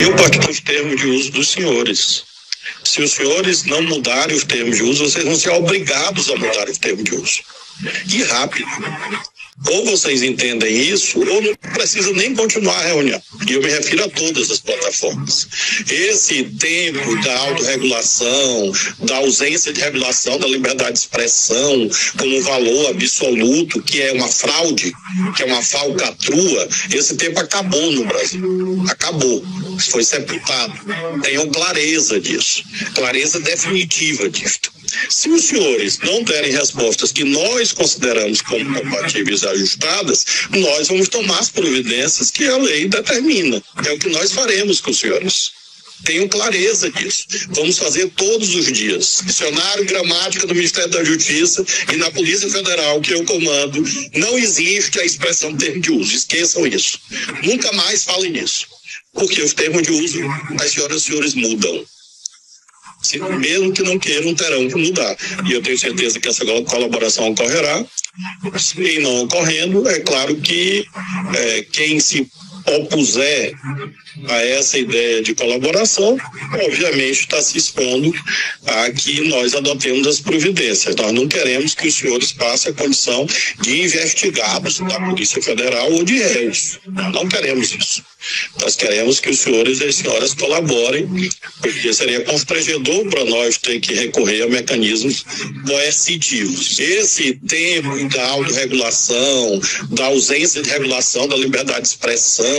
Eu parto dos termos de uso dos senhores. Se os senhores não mudarem os termos de uso, vocês vão ser obrigados a mudar os termos de uso. E rápido. Ou vocês entendem isso, ou não precisa nem continuar a reunião. E eu me refiro a todas as plataformas. Esse tempo da autorregulação, da ausência de regulação da liberdade de expressão como um valor absoluto, que é uma fraude, que é uma falcatrua, esse tempo acabou no Brasil. Acabou. Foi sepultado. Tenham clareza disso. Clareza definitiva disso. Se os senhores não derem respostas que nós consideramos como compatíveis e ajustadas, nós vamos tomar as providências que a lei determina. É o que nós faremos com os senhores. Tenham clareza disso. Vamos fazer todos os dias. Dicionário gramática do Ministério da Justiça e na Polícia Federal, que eu comando, não existe a expressão termo de uso. Esqueçam isso. Nunca mais falem nisso. Porque os termos de uso, as senhoras e os senhores mudam. Mesmo que não queiram, terão que mudar. E eu tenho certeza que essa colaboração ocorrerá. E não ocorrendo, é claro que quem se opuser a essa ideia de colaboração, obviamente está se expondo a que nós adotemos as providências. Nós não queremos que os senhores passem a condição de investigados da Polícia Federal ou de réus. Nós não queremos isso. Nós queremos que os senhores e as senhoras colaborem, porque seria constrangedor para nós ter que recorrer a mecanismos coercitivos. Esse tempo da autorregulação, da ausência de regulação da liberdade de expressão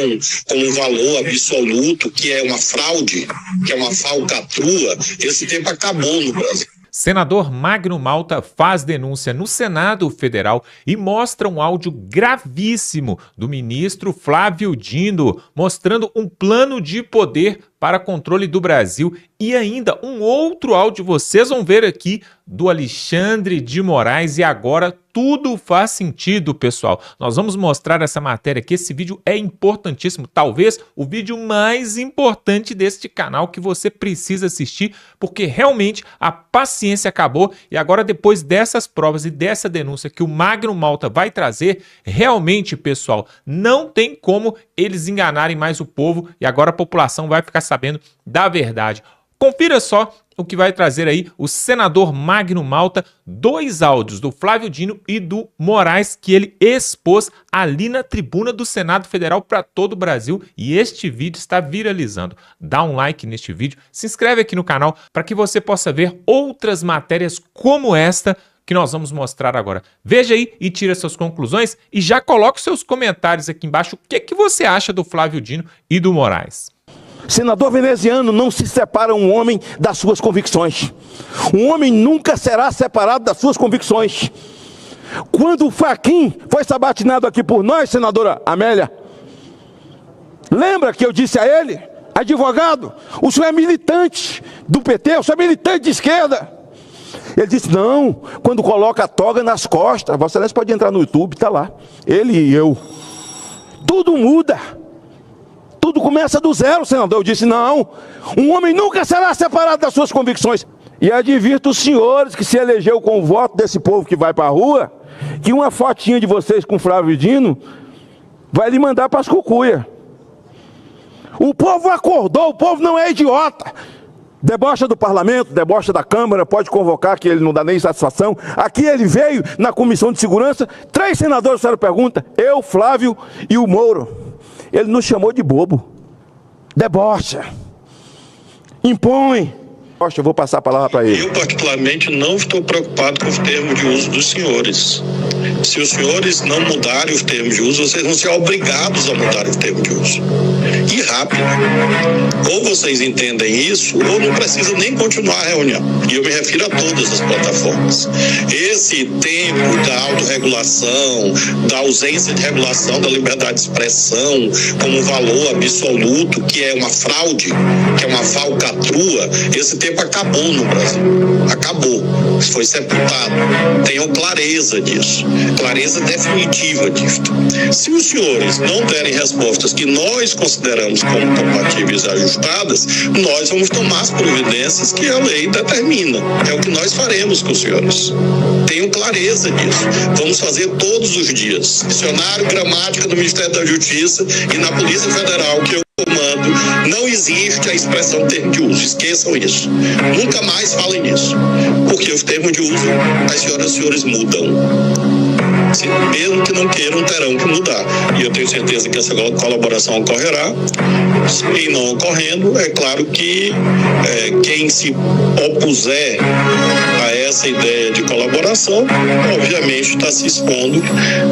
como um valor absoluto, que é uma fraude, que é uma falcatrua, esse tempo acabou no Brasil. Senador Magno Malta faz denúncia no Senado Federal e mostra um áudio gravíssimo do ministro Flávio Dino, mostrando um plano de poder para controle do Brasil e ainda um outro áudio, vocês vão ver aqui, do Alexandre de Moraes, e agora tudo faz sentido, pessoal. Nós vamos mostrar essa matéria aqui, esse vídeo é importantíssimo, talvez o vídeo mais importante deste canal que você precisa assistir, porque realmente a paciência acabou e agora depois dessas provas e dessa denúncia que o Magno Malta vai trazer, realmente, pessoal, não tem como eles enganarem mais o povo e agora a população vai ficar sabendo da verdade. Confira só o que vai trazer aí o senador Magno Malta, dois áudios do Flávio Dino e do Moraes que ele expôs ali na tribuna do Senado Federal para todo o Brasil, e este vídeo está viralizando. Dá um like neste vídeo, se inscreve aqui no canal para que você possa ver outras matérias como esta que nós vamos mostrar agora. Veja aí e tira suas conclusões e já coloque seus comentários aqui embaixo. O que você acha do Flávio Dino e do Moraes? Senador veneziano, não se separa um homem das suas convicções. Um homem nunca será separado das suas convicções. Quando o Fachin foi sabatinado aqui por nós, senadora Amélia, lembra que eu disse a ele, advogado, o senhor é militante do PT, o senhor é militante de esquerda. Ele disse, não, quando coloca a toga nas costas, Vossa Excelência pode entrar no YouTube, está lá, ele e eu. Tudo muda. Tudo começa do zero, senador. Eu disse, não, um homem nunca será separado das suas convicções. E advirto os senhores que se elegeu com o voto desse povo que vai para a rua, que uma fotinha de vocês com Flávio Dino vai lhe mandar para as cucuias. O povo acordou, o povo não é idiota. Debocha do parlamento, debocha da Câmara, pode convocar que ele não dá nem satisfação. Aqui ele veio na Comissão de Segurança, 3 senadores fizeram pergunta, eu, Flávio e o Moro. Ele nos chamou de bobo, debocha, impõe. Eu vou passar a palavra para ele. Eu, particularmente, não estou preocupado com os termos de uso dos senhores. Se os senhores não mudarem os termos de uso, vocês vão ser obrigados a mudar os termos de uso. E rápido. Ou vocês entendem isso, ou não precisa nem continuar a reunião. E eu me refiro a todas as plataformas. Esse tempo da autorregulação, da ausência de regulação da liberdade de expressão como um valor absoluto, que é uma fraude, que é uma falcatrua, esse tempo acabou no Brasil. Acabou. Foi sepultado. Tenham clareza disso. Clareza definitiva disso. Se os senhores não derem respostas que nós consideramos como compatíveis e ajustadas, nós vamos tomar as providências que a lei determina. É o que nós faremos com os senhores. Tenham clareza disso. Vamos fazer todos os dias. Dicionário gramática do Ministério da Justiça e na Polícia Federal, que eu comando, dizendo: não existe a expressão termo de uso, esqueçam isso. Nunca mais falem nisso, porque os termos de uso, as senhoras e senhores, mudam. Mesmo que não queiram, terão que mudar. E eu tenho certeza que essa colaboração ocorrerá. E não ocorrendo, é claro que quem se opuser a essa ideia de colaboração, obviamente está se expondo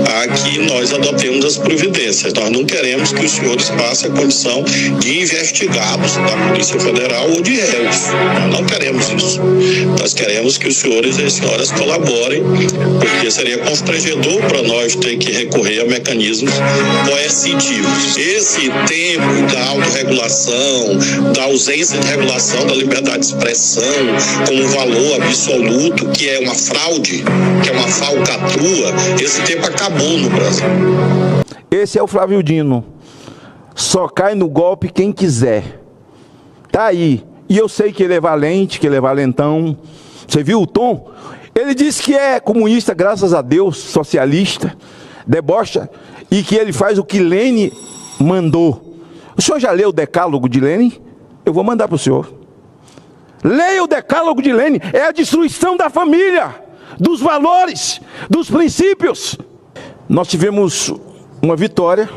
a que nós adotemos as providências. Nós não queremos que os senhores passem a condição de investigados da Polícia Federal ou de réus. Nós não queremos isso. Nós queremos que os senhores e as senhoras colaborem, porque seria constrangedor para nós ter que recorrer a mecanismos coercitivos. Esse tempo da autorregulação, da ausência de regulação da liberdade de expressão como valor absoluto, que é uma fraude, que é uma falcatrua, esse tempo acabou no Brasil. Esse é o Flávio Dino. Só cai no golpe quem quiser. Tá aí. E eu sei que ele é valente, que ele é valentão. Você viu o tom? Ele disse que é comunista, graças a Deus, socialista, debocha, e que ele faz o que Lênin mandou. O senhor já leu o decálogo de Lênin? Eu vou mandar para o senhor. Leia o decálogo de Lênin. É a destruição da família, dos valores, dos princípios. Nós tivemos uma vitória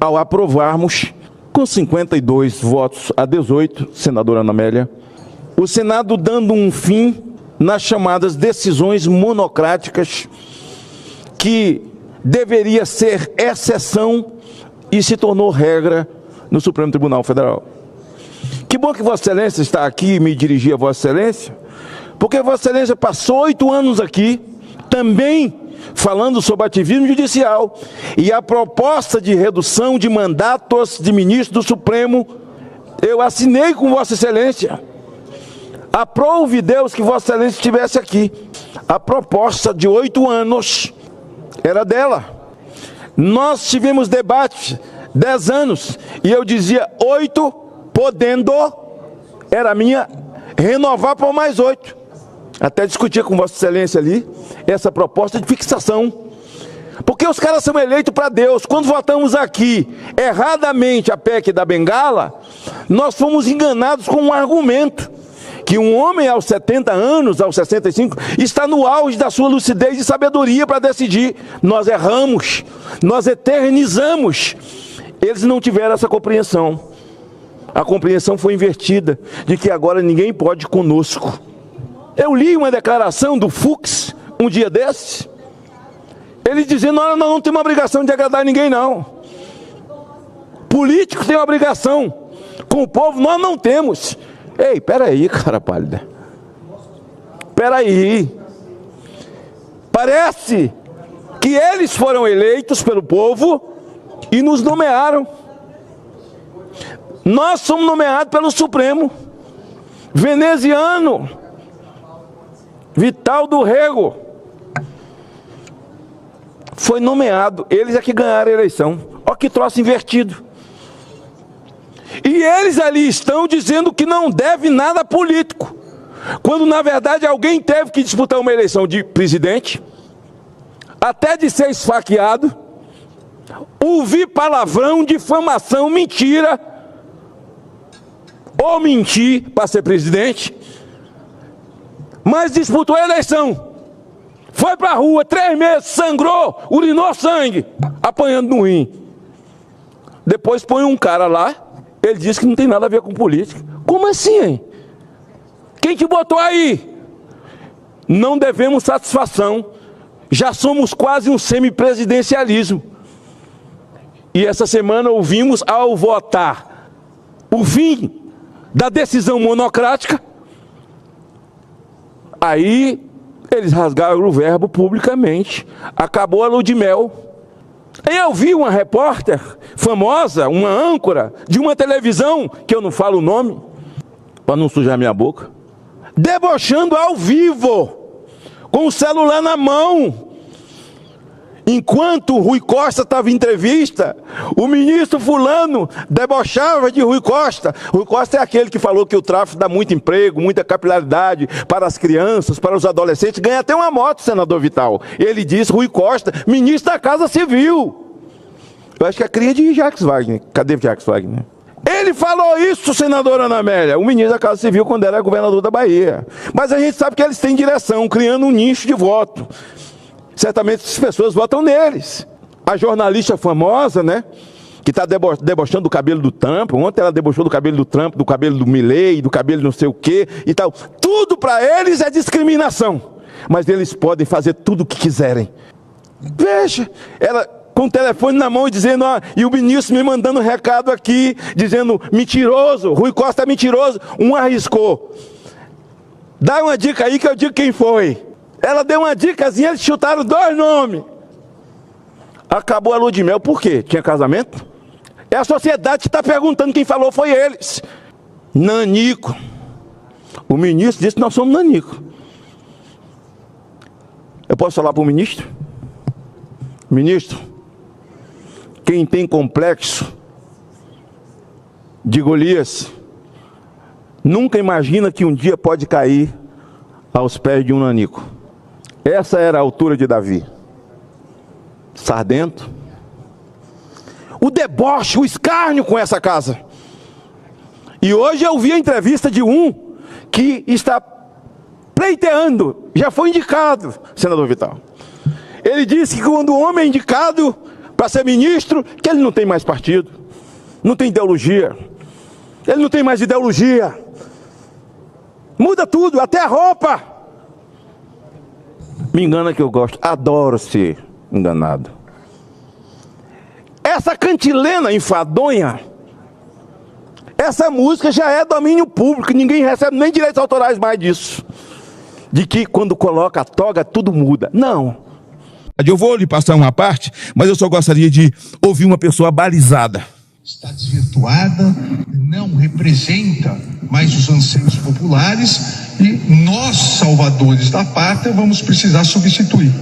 ao aprovarmos, com 52 votos a 18, senadora Ana Amélia, o Senado dando um fim nas chamadas decisões monocráticas, que deveria ser exceção e se tornou regra no Supremo Tribunal Federal. Que bom que Vossa Excelência está aqui e me dirigir a Vossa Excelência, porque Vossa Excelência passou 8 anos aqui, também falando sobre ativismo judicial, e a proposta de redução de mandatos de ministro do Supremo, eu assinei com Vossa Excelência. Aprove Deus que Vossa Excelência estivesse aqui. A proposta de 8 anos era dela. Nós tivemos debate 10 anos, e eu dizia 8, podendo, era minha, renovar por mais 8. Até discutir com Vossa Excelência ali, essa proposta de fixação. Porque os caras são eleitos para Deus. Quando votamos aqui, erradamente, a PEC da Bengala, nós fomos enganados com um argumento. Que um homem aos 70 anos, aos 65, está no auge da sua lucidez e sabedoria para decidir. Nós erramos, nós eternizamos. Eles não tiveram essa compreensão. A compreensão foi invertida, de que agora ninguém pode conosco. Eu li uma declaração do Fux, um dia desses, ele dizendo: nós não temos uma obrigação de agradar ninguém, não. Político tem uma obrigação com o povo, nós não temos. Ei, peraí, cara pálida. Peraí. Parece que eles foram eleitos pelo povo e nos nomearam. Nós somos nomeados pelo Supremo. Veneziano, Vital do Rego, foi nomeado. Eles é que ganharam a eleição. Olha que troço invertido. E eles ali estão dizendo que não deve nada político, quando na verdade alguém teve que disputar uma eleição de presidente, até de ser esfaqueado, ouvir palavrão, difamação, mentira, ou mentir para ser presidente, mas disputou a eleição, foi para a rua 3 meses, sangrou, urinou sangue, apanhando no rim. Depois põe um cara lá, ele diz que não tem nada a ver com política. Como assim, hein? Quem te botou aí? Não devemos satisfação. Já somos quase um semipresidencialismo. E essa semana ouvimos, ao votar o fim da decisão monocrática, aí eles rasgaram o verbo publicamente. Acabou a lua de mel. Eu vi uma repórter famosa, uma âncora de uma televisão, que eu não falo o nome, para não sujar minha boca, debochando ao vivo, com o celular na mão. Enquanto Rui Costa estava em entrevista, o ministro fulano debochava de Rui Costa. Rui Costa é aquele que falou que o tráfico dá muito emprego, muita capilaridade para as crianças, para os adolescentes. Ganha até uma moto, senador Vital. Ele disse, Rui Costa, ministro da Casa Civil. Eu acho que é a cria de Jacques Wagner. Cadê Jacques Wagner? Ele falou isso, senadora Ana Amélia, o ministro da Casa Civil, quando era governador da Bahia. Mas a gente sabe que eles têm direção, criando um nicho de voto. Certamente as pessoas votam neles. A jornalista famosa, né, que está debochando do cabelo do Trump, ontem ela debochou do cabelo do Trump, do cabelo do Milei, do cabelo não sei o quê e tal. Tudo para eles é discriminação, mas eles podem fazer tudo o que quiserem. Veja, ela com o telefone na mão e dizendo, e o ministro me mandando um recado aqui, dizendo, mentiroso, Rui Costa é mentiroso. Um arriscou. Dá uma dica aí que eu digo quem foi. Ela deu uma dicasinha, eles chutaram 2 nomes. Acabou a lua de mel, por quê? Tinha casamento? É a sociedade que está perguntando, quem falou foi eles. Nanico. O ministro disse que nós somos nanico. Eu posso falar para o ministro? Ministro, quem tem complexo de Golias, nunca imagina que um dia pode cair aos pés de um nanico. Essa era a altura de Davi. Sardento. O deboche, o escárnio com essa casa. E hoje eu vi a entrevista de um que está pleiteando, já foi indicado, senador Vital. Ele disse que quando o homem é indicado para ser ministro, que ele não tem mais partido, não tem ideologia, ele não tem mais ideologia, muda tudo, até a roupa. Me engana que eu gosto, adoro ser enganado. Essa cantilena enfadonha, essa música já é domínio público, ninguém recebe nem direitos autorais mais disso. De que quando coloca a toga tudo muda. Não. Eu vou lhe passar uma parte, mas eu só gostaria de ouvir uma pessoa balizada. Está desvirtuada, não representa mais os anseios populares e nós, salvadores da pátria, vamos precisar substituir.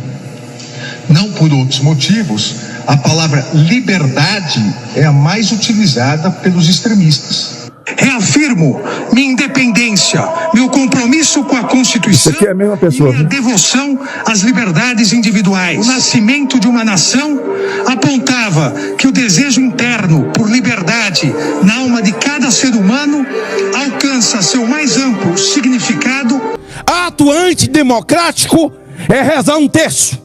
Não por outros motivos, a palavra liberdade é a mais utilizada pelos extremistas. Reafirmo minha independência, meu compromisso com a Constituição Isso aqui é a mesma pessoa, e minha devoção às liberdades individuais. O nascimento de uma nação apontava que o desejo interno por liberdade na alma de cada ser humano alcança seu mais amplo significado. Ato antidemocrático é rezar um terço.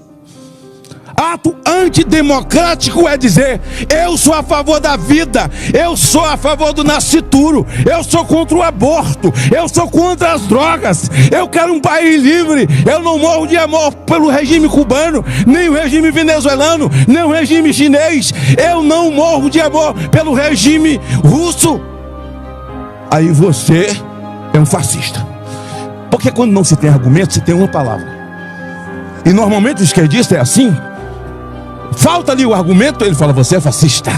Ato antidemocrático é dizer, eu sou a favor da vida, eu sou a favor do nascituro, eu sou contra o aborto, eu sou contra as drogas, eu quero um país livre, eu não morro de amor pelo regime cubano, nem o regime venezuelano, nem o regime chinês, eu não morro de amor pelo regime russo. Aí você é um fascista. Porque quando não se tem argumento, se tem uma palavra. E normalmente o esquerdista é assim. Falta ali o argumento, ele fala, você é fascista.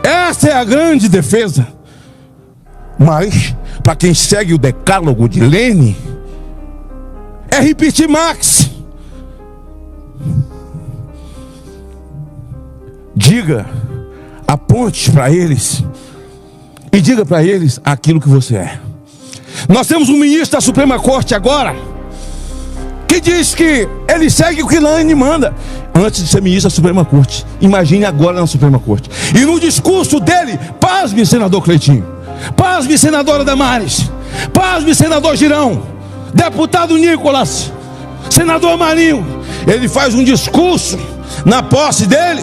Essa é a grande defesa. Mas, para quem segue o decálogo de Lênin, é repetir Marx. Diga, aponte para eles e diga para eles aquilo que você é. Nós temos um ministro da Suprema Corte agora que diz que ele segue o que Lênin manda. Antes de ser ministro da Suprema Corte, imagine agora na Suprema Corte. E no discurso dele, pasme, senador Cleitinho, pasme, senadora Damares, pasme, senador Girão, deputado Nicolas, senador Marinho. Ele faz um discurso na posse dele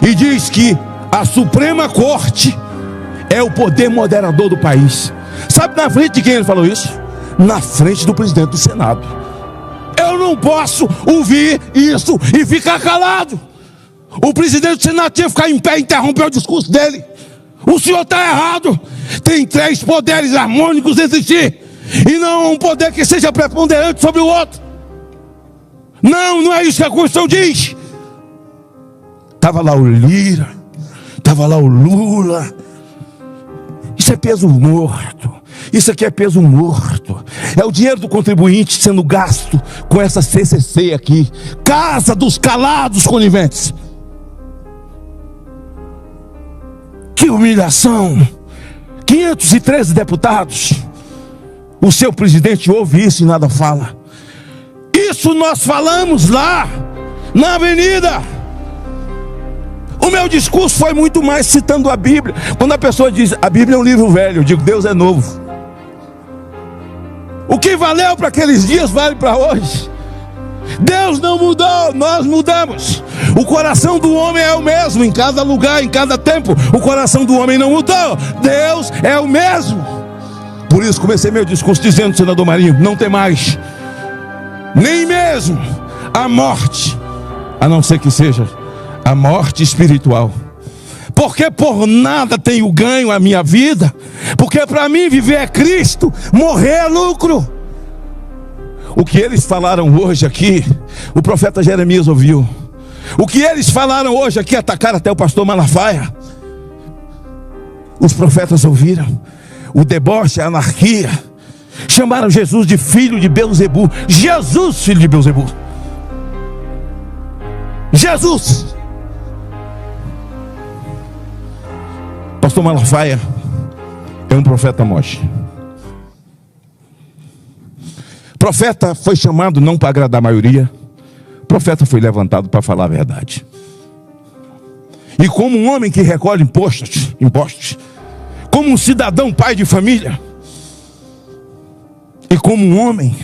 e diz que a Suprema Corte é o poder moderador do país. Sabe na frente de quem ele falou isso? Na frente do presidente do Senado. Eu não posso ouvir isso e ficar calado. O presidente do Senado tinha que ficar em pé e interromper o discurso dele. O senhor está errado. Tem 3 poderes harmônicos entre si, e não um poder que seja preponderante sobre o outro. Não é isso que a Constituição diz. Estava lá o Lira, estava lá o Lula. Isso é peso morto. Isso aqui é peso morto. É o dinheiro do contribuinte sendo gasto com essa CCC aqui, Casa dos Calados Coniventes. Que humilhação. 513 deputados. O seu presidente ouve isso e nada fala. Isso nós falamos lá na avenida. O meu discurso foi muito mais citando a Bíblia. Quando a pessoa diz, a Bíblia é um livro velho, eu digo, Deus é novo. O que valeu para aqueles dias vale para hoje. Deus não mudou, nós mudamos. O coração do homem é o mesmo em cada lugar, em cada tempo. O coração do homem não mudou, Deus é o mesmo. Por isso comecei meu discurso dizendo, senador Marinho, não tem mais nem mesmo a morte, a não ser que seja a morte espiritual. Porque por nada tenho ganho a minha vida, porque para mim viver é Cristo, morrer é lucro. O que eles falaram hoje aqui, o profeta Jeremias ouviu. O que eles falaram hoje aqui, atacaram até o pastor Malafaia, os profetas ouviram. O deboche, a anarquia, chamaram Jesus de filho de Belzebu. Jesus, filho de Belzebu. Jesus. Pastor Malafaia é um profeta moche. Profeta foi chamado não para agradar a maioria. Profeta foi levantado para falar a verdade. E como um homem que recolhe impostos, como um cidadão pai de família, e como um homem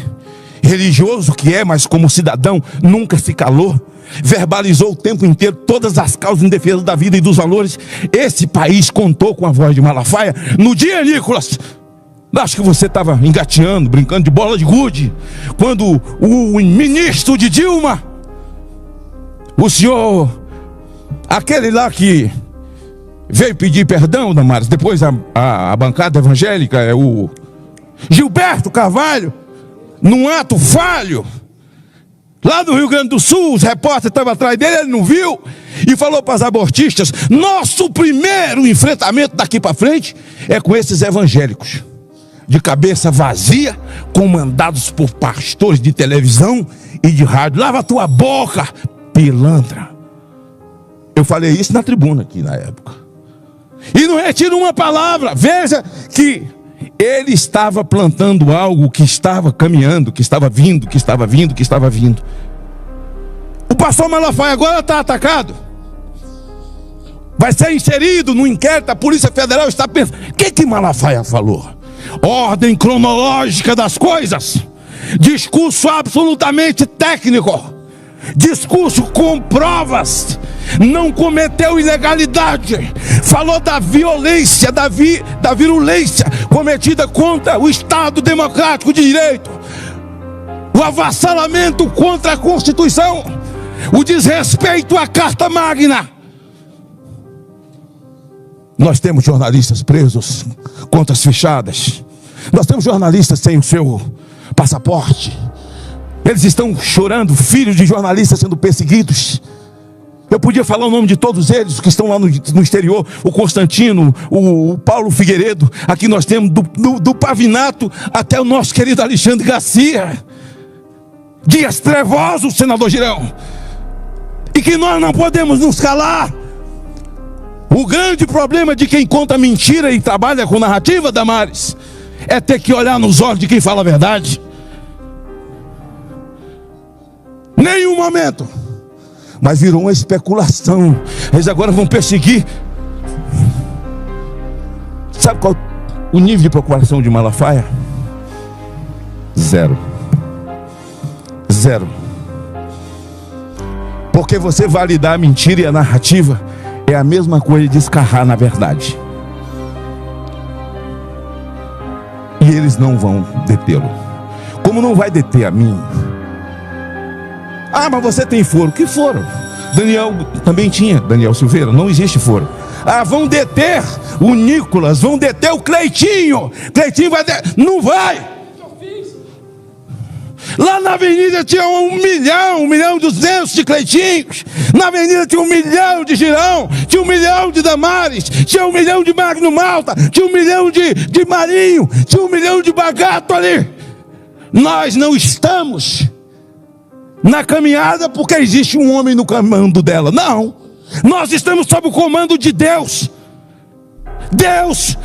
religioso que é, mas como cidadão nunca se calou, verbalizou o tempo inteiro todas as causas em defesa da vida e dos valores. Esse país contou com a voz de Malafaia. No dia, Nicolas, acho que você estava engateando, brincando de bola de gude, quando o ministro de Dilma, o senhor, aquele lá que veio pedir perdão, Damares, depois a bancada evangélica, é o Gilberto Carvalho, num ato falho, lá no Rio Grande do Sul, os repórteres estavam atrás dele, ele não viu, e falou para os abortistas, nosso primeiro enfrentamento daqui para frente é com esses evangélicos, de cabeça vazia, comandados por pastores de televisão e de rádio. Lava a tua boca, pilantra. Eu falei isso na tribuna aqui na época. E não retiro uma palavra. Veja que ele estava plantando algo que estava caminhando, que estava vindo, que estava vindo, que estava vindo. O pastor Malafaia agora está atacado. Vai ser inserido no inquérito, a Polícia Federal está pensando. O que Malafaia falou? Ordem cronológica das coisas. Discurso absolutamente técnico. Discurso com provas. Não cometeu ilegalidade. Falou da violência, da virulência cometida contra o Estado Democrático de Direito, o avassalamento contra a Constituição, o desrespeito à Carta Magna. Nós temos jornalistas presos, contas fechadas. Nós temos jornalistas sem o seu passaporte. Eles estão chorando, filhos de jornalistas sendo perseguidos. Eu podia falar o nome de todos eles que estão lá no exterior. O Constantino, o Paulo Figueiredo. Aqui nós temos do Pavinato até o nosso querido Alexandre Garcia. Dias trevosos, senador Girão. E que nós não podemos nos calar. O grande problema de quem conta mentira e trabalha com narrativa, Damares, é ter que olhar nos olhos de quem fala a verdade. Nenhum momento. Mas virou uma especulação. Eles agora vão perseguir. Sabe qual o nível de preocupação de Malafaia? Zero. Porque você validar a mentira e a narrativa é a mesma coisa de escarrar na verdade. E eles não vão detê-lo. Como não vai deter a mim? Ah, mas você tem foro. Que foro? Daniel também tinha. Daniel Silveira, não existe foro. Ah, vão deter o Nicolas, vão deter o Cleitinho. Cleitinho vai deter. Não vai. Lá na avenida tinha 1.200.000 de Cleitinhos. Na avenida tinha 1 milhão de Girão, tinha 1 milhão de Damares, tinha 1 milhão de Magno Malta, tinha 1 milhão de Marinho, tinha 1 milhão de Bagato ali. Nós não estamos na caminhada porque existe um homem no comando dela. Não, nós estamos sob o comando de Deus. Deus,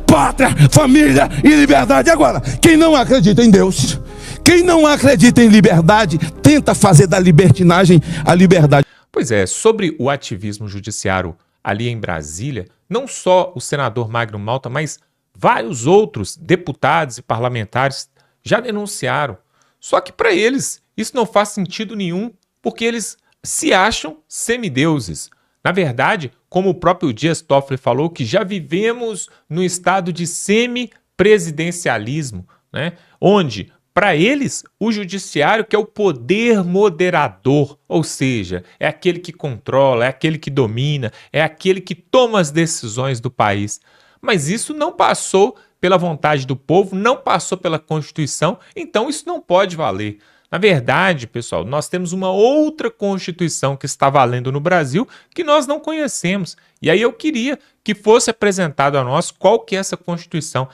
pátria, família e liberdade. Agora, quem não acredita em Deus, quem não acredita em liberdade, tenta fazer da libertinagem a liberdade. Pois é, sobre o ativismo judiciário ali em Brasília, não só o senador Magno Malta, mas vários outros deputados e parlamentares já denunciaram. Só que para eles isso não faz sentido nenhum, porque eles se acham semideuses. Na verdade, como o próprio Dias Toffoli falou, que já vivemos no estado de semipresidencialismo, né? Onde, para eles, o judiciário que é o poder moderador, ou seja, é aquele que controla, é aquele que domina, é aquele que toma as decisões do país. Mas isso não passou pela vontade do povo, não passou pela Constituição, então isso não pode valer. Na verdade, pessoal, nós temos uma outra Constituição que está valendo no Brasil que nós não conhecemos. E aí eu queria que fosse apresentado a nós qual que é essa Constituição.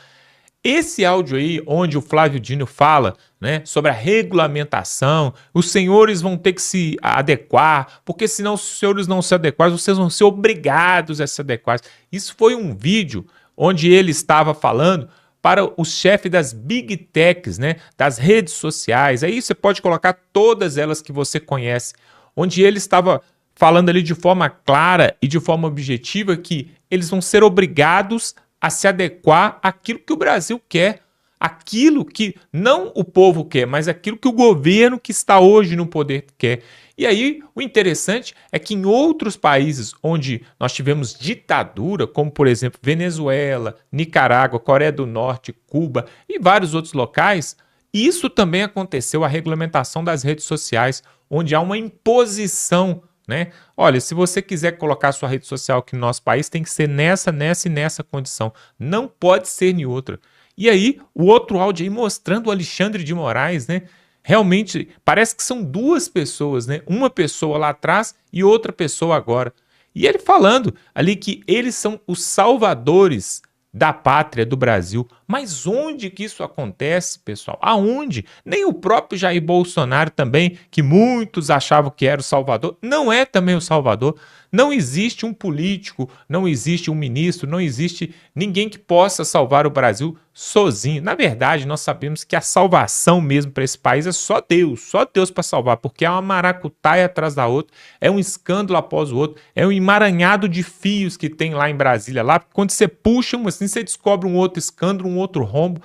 Esse áudio aí, onde o Flávio Dino fala, né, sobre a regulamentação, os senhores vão ter que se adequar, porque senão, se os senhores não se adequarem, vocês vão ser obrigados a se adequar. Isso foi um vídeo onde ele estava falando para o chefe das Big Techs, né, das redes sociais. Aí você pode colocar todas elas que você conhece, onde ele estava falando ali de forma clara e de forma objetiva que eles vão ser obrigados a se adequar àquilo que o Brasil quer, aquilo que não o povo quer, mas aquilo que o governo que está hoje no poder quer. E aí, o interessante é que em outros países onde nós tivemos ditadura, como por exemplo Venezuela, Nicarágua, Coreia do Norte, Cuba e vários outros locais, isso também aconteceu, a regulamentação das redes sociais, onde há uma imposição, né? Olha, se você quiser colocar sua rede social aqui no nosso país, tem que ser nessa e nessa condição. Não pode ser em outra. E aí, o outro áudio aí mostrando o Alexandre de Moraes, né? Realmente, parece que são duas pessoas, né? Uma pessoa lá atrás e outra pessoa agora. E ele falando ali que eles são os salvadores da pátria do Brasil. Mas onde que isso acontece, pessoal? Aonde? Nem o próprio Jair Bolsonaro também, que muitos achavam que era o salvador, não é também o salvador. Não existe um político, não existe um ministro, não existe ninguém que possa salvar o Brasil sozinho. Na verdade, nós sabemos que a salvação mesmo para esse país é só Deus para salvar, porque é uma maracutaia atrás da outra, é um escândalo após o outro, é um emaranhado de fios que tem lá em Brasília, lá, quando você puxa um assim, você descobre um outro escândalo, um outro rombo.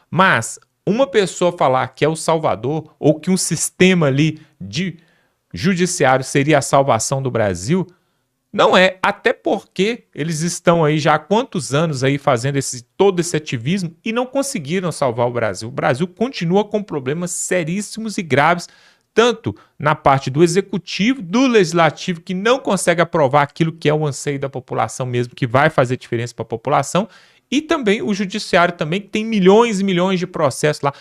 Mas uma pessoa falar que é o salvador, ou que um sistema ali de judiciário seria a salvação do Brasil, não é, até porque eles estão aí já há quantos anos aí fazendo todo esse ativismo e não conseguiram salvar o Brasil. O Brasil continua com problemas seríssimos e graves, tanto na parte do executivo, do legislativo, que não consegue aprovar aquilo que é o anseio da população mesmo, que vai fazer diferença para a população, e também o judiciário também, que tem milhões e milhões de processos lá.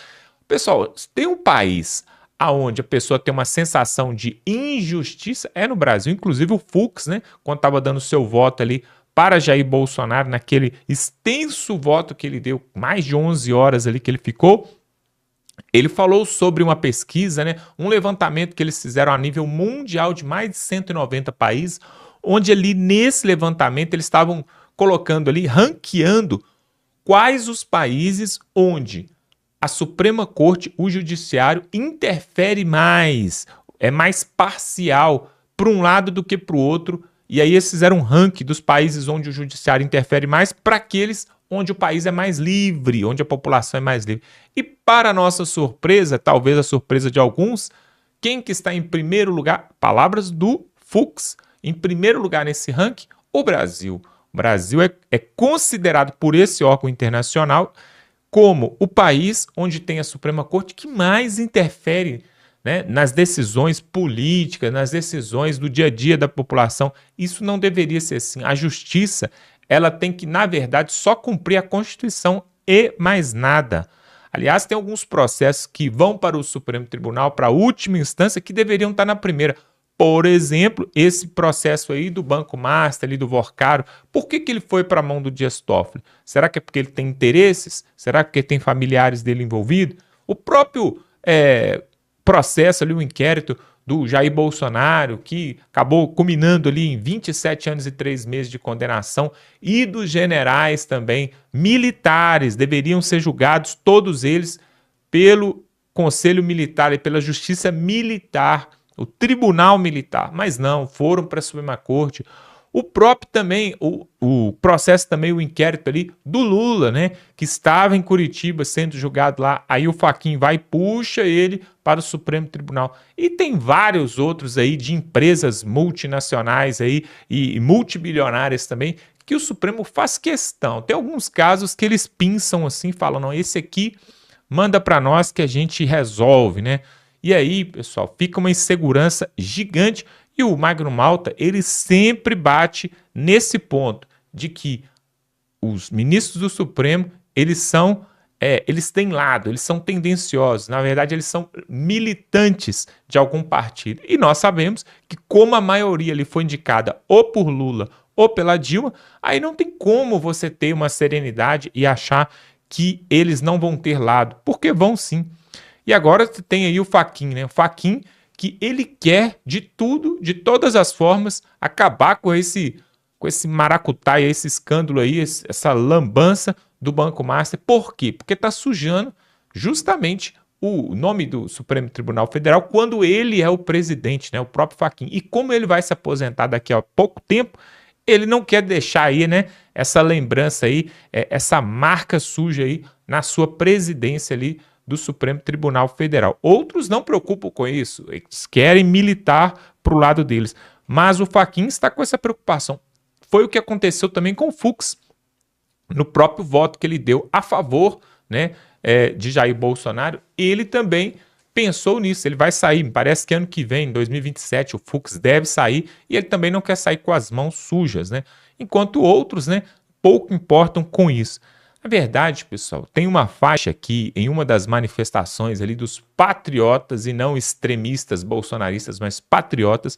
Pessoal, tem um país aonde a pessoa tem uma sensação de injustiça, é no Brasil. Inclusive o Fux, né, quando estava dando seu voto ali para Jair Bolsonaro, naquele extenso voto que ele deu, mais de 11 horas ali que ele ficou, ele falou sobre uma pesquisa, né, um levantamento que eles fizeram a nível mundial de mais de 190 países, onde ali nesse levantamento eles estavam colocando ali, ranqueando quais os países onde a Suprema Corte, o Judiciário, interfere mais, é mais parcial para um lado do que para o outro. E aí eles fizeram um ranking dos países onde o Judiciário interfere mais para aqueles onde o país é mais livre, onde a população é mais livre. E para nossa surpresa, talvez a surpresa de alguns, quem que está em primeiro lugar? Palavras do Fux. Em primeiro lugar nesse ranking, o Brasil. O Brasil é considerado por esse órgão internacional como o país onde tem a Suprema Corte que mais interfere, né, nas decisões políticas, nas decisões do dia a dia da população. Isso não deveria ser assim. A justiça, ela tem que, na verdade, só cumprir a Constituição e mais nada. Aliás, tem alguns processos que vão para o Supremo Tribunal, para a última instância, que deveriam estar na primeira. Por exemplo, esse processo aí do Banco Master, ali do Vorcaro, por que ele foi para a mão do Dias Toffoli? Será que é porque ele tem interesses? Será que porque tem familiares dele envolvidos? O próprio processo ali, o inquérito do Jair Bolsonaro, que acabou culminando ali em 27 anos e 3 meses de condenação, e dos generais também, militares, deveriam ser julgados todos eles pelo Conselho Militar e pela Justiça Militar, o Tribunal Militar, mas não, foram para a Suprema Corte. O próprio também, o processo também, o inquérito ali do Lula, né, que estava em Curitiba sendo julgado lá, aí o Fachin vai e puxa ele para o Supremo Tribunal. E tem vários outros aí de empresas multinacionais aí e multibilionárias também, que o Supremo faz questão. Tem alguns casos que eles pinçam assim, falam, não, esse aqui manda para nós que a gente resolve, né? E aí, pessoal, fica uma insegurança gigante. E o Magno Malta, ele sempre bate nesse ponto de que os ministros do Supremo, eles têm lado, eles são tendenciosos, na verdade eles são militantes de algum partido. E nós sabemos que como a maioria ali foi indicada ou por Lula ou pela Dilma, aí não tem como você ter uma serenidade e achar que eles não vão ter lado, porque vão sim. E agora tem aí o Fachin, né? O Fachin que ele quer de tudo, de todas as formas, acabar com esse maracutaia, esse escândalo aí, essa lambança do Banco Master. Por quê? Porque está sujando justamente o nome do Supremo Tribunal Federal quando ele é o presidente, né, o próprio Fachin. E como ele vai se aposentar daqui a pouco tempo, ele não quer deixar aí, né, essa lembrança aí, essa marca suja aí na sua presidência ali do Supremo Tribunal Federal. Outros não preocupam com isso, eles querem militar para o lado deles. Mas o Fachin está com essa preocupação. Foi o que aconteceu também com o Fux, no próprio voto que ele deu a favor, né, de Jair Bolsonaro. Ele também pensou nisso, ele vai sair, me parece que ano que vem, em 2027, o Fux deve sair, e ele também não quer sair com as mãos sujas, né? Enquanto outros, né, pouco importam com isso. Na verdade, pessoal, tem uma faixa aqui em uma das manifestações ali dos patriotas e não extremistas bolsonaristas, mas patriotas.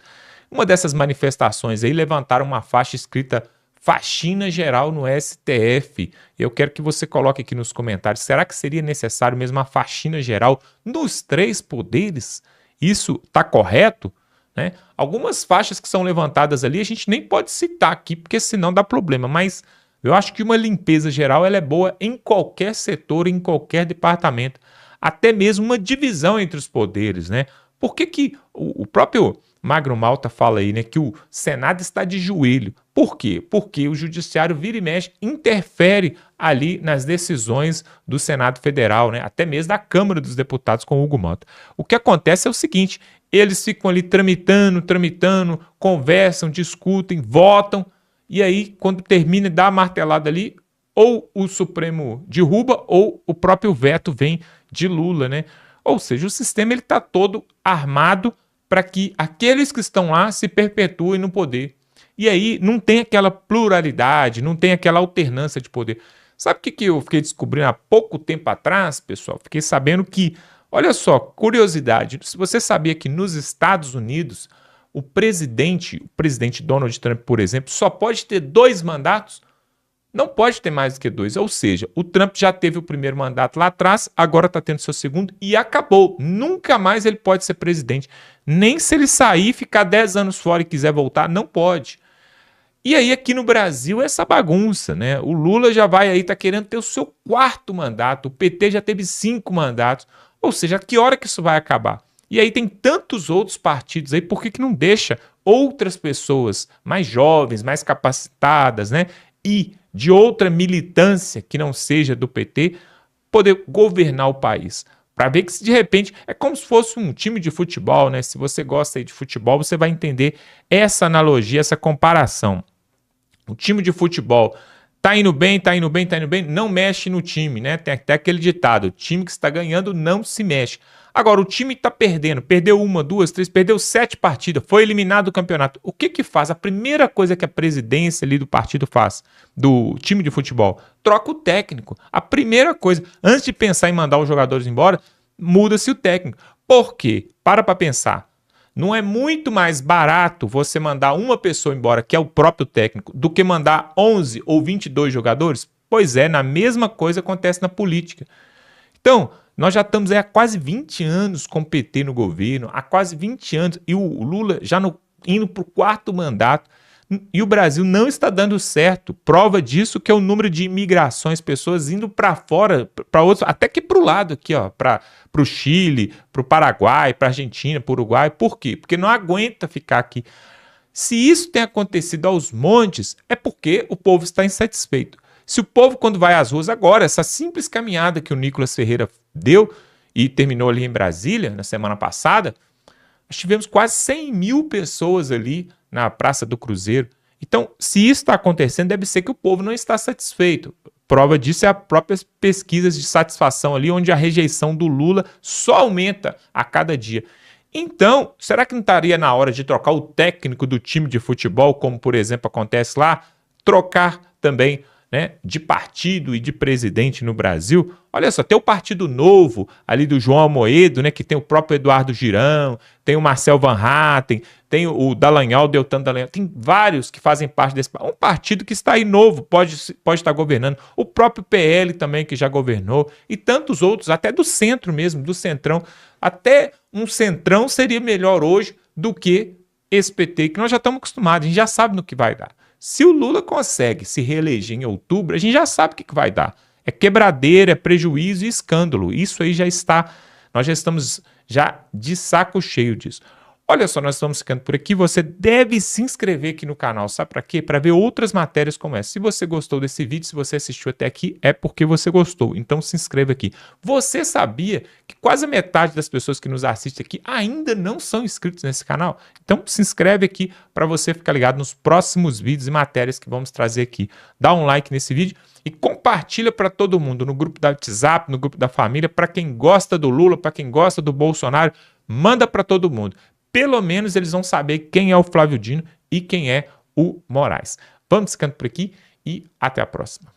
Uma dessas manifestações aí levantaram uma faixa escrita faxina geral no STF. Eu quero que você coloque aqui nos comentários, será que seria necessário mesmo uma faxina geral nos 3 poderes? Isso está correto? Né? Algumas faixas que são levantadas ali a gente nem pode citar aqui, porque senão dá problema, mas eu acho que uma limpeza geral ela é boa em qualquer setor, em qualquer departamento, até mesmo uma divisão entre os poderes, né? Por que o próprio Magno Malta fala aí, né, que o Senado está de joelho? Por quê? Porque o judiciário vira e mexe, interfere ali nas decisões do Senado Federal, né? Até mesmo da Câmara dos Deputados com o Hugo Mota. O que acontece é o seguinte, eles ficam ali tramitando, conversam, discutem, votam, e aí, quando termina, dá a martelada ali, ou o Supremo derruba, ou o próprio veto vem de Lula, né? Ou seja, o sistema está todo armado para que aqueles que estão lá se perpetuem no poder. E aí não tem aquela pluralidade, não tem aquela alternância de poder. Sabe o que eu fiquei descobrindo há pouco tempo atrás, pessoal? Fiquei sabendo que, olha só, curiosidade, se você sabia que nos Estados Unidos o presidente Donald Trump, por exemplo, só pode ter 2 mandatos, não pode ter mais do que 2. Ou seja, o Trump já teve o primeiro mandato lá atrás, agora está tendo seu segundo e acabou. Nunca mais ele pode ser presidente. Nem se ele sair, ficar 10 anos fora e quiser voltar, não pode. E aí aqui no Brasil essa bagunça, né? O Lula já vai aí, tá querendo ter o seu 4º mandato, o PT já teve 5 mandatos. Ou seja, que hora que isso vai acabar? E aí tem tantos outros partidos aí, por que não deixa outras pessoas mais jovens, mais capacitadas, né? E de outra militância que não seja do PT, poder governar o país? Para ver que se de repente é como se fosse um time de futebol, né? Se você gosta aí de futebol, você vai entender essa analogia, essa comparação. O time de futebol tá indo bem, não mexe no time, né? Tem até aquele ditado, o time que está ganhando não se mexe. Agora, o time está perdendo, perdeu 1, 2, 3, perdeu 7 partidas, foi eliminado do campeonato. O que faz? A primeira coisa que a presidência ali do partido faz, do time de futebol, troca o técnico. A primeira coisa, antes de pensar em mandar os jogadores embora, muda-se o técnico. Por quê? Para pensar. Não é muito mais barato você mandar uma pessoa embora, que é o próprio técnico, do que mandar 11 ou 22 jogadores? Pois é, na mesma coisa acontece na política. Então, nós já estamos aí há quase 20 anos com o PT no governo, há quase 20 anos, e o Lula já indo para o 4º mandato. E o Brasil não está dando certo. Prova disso que é o número de imigrações, pessoas indo para fora, para outros, até que para o lado aqui, ó, para o Chile, para o Paraguai, para a Argentina, para o Uruguai. Por quê? Porque não aguenta ficar aqui. Se isso tem acontecido aos montes, é porque o povo está insatisfeito. Se o povo, quando vai às ruas agora, essa simples caminhada que o Nicolas Ferreira deu e terminou ali em Brasília, na semana passada, nós tivemos quase 100 mil pessoas ali na Praça do Cruzeiro. Então, se isso está acontecendo, deve ser que o povo não está satisfeito. Prova disso é as próprias pesquisas de satisfação ali, onde a rejeição do Lula só aumenta a cada dia. Então, será que não estaria na hora de trocar o técnico do time de futebol, como, por exemplo, acontece lá? Trocar também, né, de partido e de presidente no Brasil? Olha só, tem o Partido Novo, ali do João Amoedo, né, que tem o próprio Eduardo Girão, tem o Marcel Van Hatten, tem o Dallagnol, Deltan Dallagnol, tem vários que fazem parte desse um partido que está aí novo, pode estar governando, o próprio PL também que já governou, e tantos outros, até do centro mesmo, do centrão. Até um centrão seria melhor hoje do que esse PT, que nós já estamos acostumados, a gente já sabe no que vai dar. Se o Lula consegue se reeleger em outubro, a gente já sabe o que vai dar. É quebradeira, é prejuízo e escândalo. Isso aí já está, nós já estamos já de saco cheio disso. Olha só, nós estamos ficando por aqui. Você deve se inscrever aqui no canal. Sabe para quê? Para ver outras matérias como essa. Se você gostou desse vídeo, se você assistiu até aqui, é porque você gostou. Então se inscreva aqui. Você sabia que quase a metade das pessoas que nos assistem aqui ainda não são inscritos nesse canal? Então se inscreve aqui para você ficar ligado nos próximos vídeos e matérias que vamos trazer aqui. Dá um like nesse vídeo e compartilha para todo mundo, no grupo da WhatsApp, no grupo da família, para quem gosta do Lula, para quem gosta do Bolsonaro, manda para todo mundo. Pelo menos eles vão saber quem é o Flávio Dino e quem é o Moraes. Vamos ficando por aqui e até a próxima.